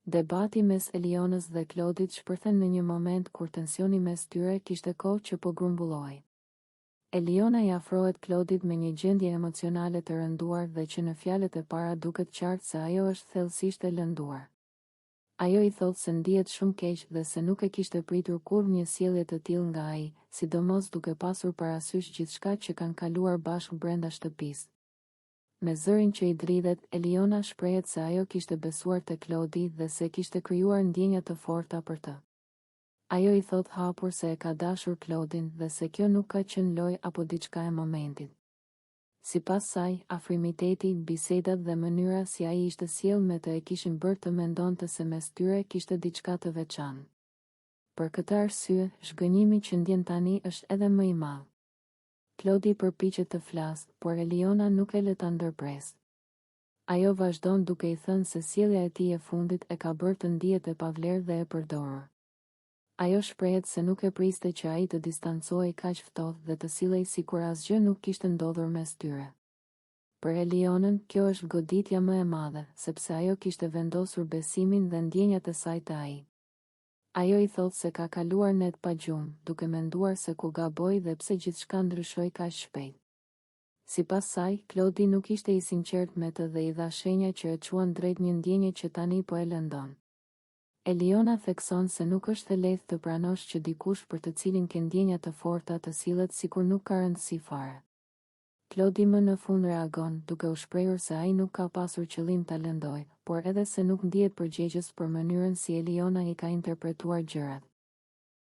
Debati mes Elionës dhe Klodit shpërthen në një moment kur tensioni mes tyre kishte kohë që po grumbulloi. Eliona i afrohet Klodit me një gjendje emocionale të rënduar dhe që në fjalët e para duket qartë se ajo është thellësisht e lënduar. Ajo i thotë se ndihet shumë keq dhe se nuk e kishte pritur kurrë një sjellje të tillë nga ai, sidomos duke pasur parasysh gjithçka që kanë kaluar bashkë brenda shtëpisë. Me zërin që i dridhet, Eliona shprehet se ajo kishte besuar te Klodi dhe se kishte krijuar ndjenja të forta për të. Ajo i thot hapur se e ka dashur Klodin dhe se kjo nuk ka qenë lojë apo diçka e momentit. Sipas saj, afrimiteti, bisedat dhe mënyra si ai ishte sjell me të e kishin bërë të mendonte se mes tyre kishte diçka të veçantë. Për këtë arsye, zhgënjimi që ndjen tani është edhe më i madh. Klodi përpiqet të flasë, por Eliona nuk e lë ta ndërpresë. Ajo vazhdon duke i thënë se sjellja e tij e fundit e ka bërë të ndihet e pavlerë dhe e përdorur. Ajo shprehet se nuk e priste që ai të distancohej kaq ftohtë dhe të sillej sikur asgjë nuk kishte ndodhur mes tyre. Për Elionën, kjo është goditja më e madhe, sepse ajo kishte vendosur besimin dhe ndjenjat e saj te ai. Ajo i thotë se ka kaluar net pa gjumë, duke menduar se ku gaboi dhe pse gjithçka ndryshoi kaq shpejt. Sipas saj, Klodi nuk ishte i sinqert me të dhe i dha shenja që e çuan drejt një ndjenje që tani po e lëndon. Eliona thekson se nuk është e lehtë të pranosh që dikush për të cilin ke ndjenja të forta të sillet sikur nuk ka rëndësi fare. Klodi më në fund reagon, duke u shprehur se ai nuk ka pasur qëllim ta lëndojë, por edhe se nuk ndihet përgjegjës për mënyrën si Eliona i ka interpretuar gjërat.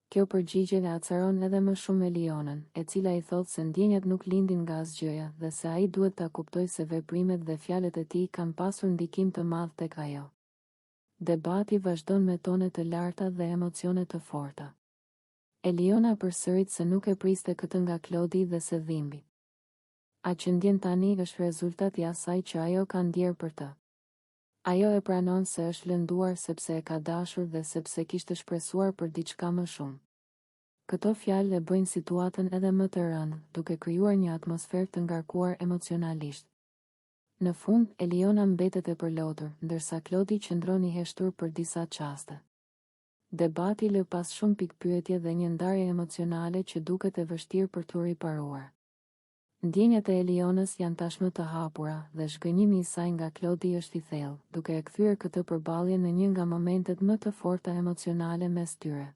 Kjo përgjigje e acaron edhe më shumë Elionën, e cila i thotë se ndjenjat nuk lindin nga asgjëja dhe se ai duhet ta kuptojë se veprimet dhe fjalët e tij kanë pasur ndikim të madh tek ajo. Debati vazhdon me tone të larta dhe emocione të forta. Eliona përsërit se nuk e priste këtë nga Klodi dhe se dhimbi. A që ndjen tani është rezultati i asaj që ajo ka ndjerë për të. Ajo e pranon se është lënduar sepse e ka dashur dhe sepse kishte shpresuar për diçka më shumë. Këto fjalë e bëjnë situatën edhe më të rëndë, duke krijuar një atmosferë të ngarkuar emocionalisht. Në fund, Eliona mbetet e përlotur, ndërsa Klodi qëndron i heshtur për disa çaste. Debati lë pas shumë pikpyetje dhe një ndarje emocionale që duket e vështirë për t'u riparuar. Ndjenjat e Elionës janë tashmë të hapura dhe zhgënjimi i saj nga Klodi është i thellë, duke e kthyer këtë përballje në një nga momentet më të forta emocionale mes tyre.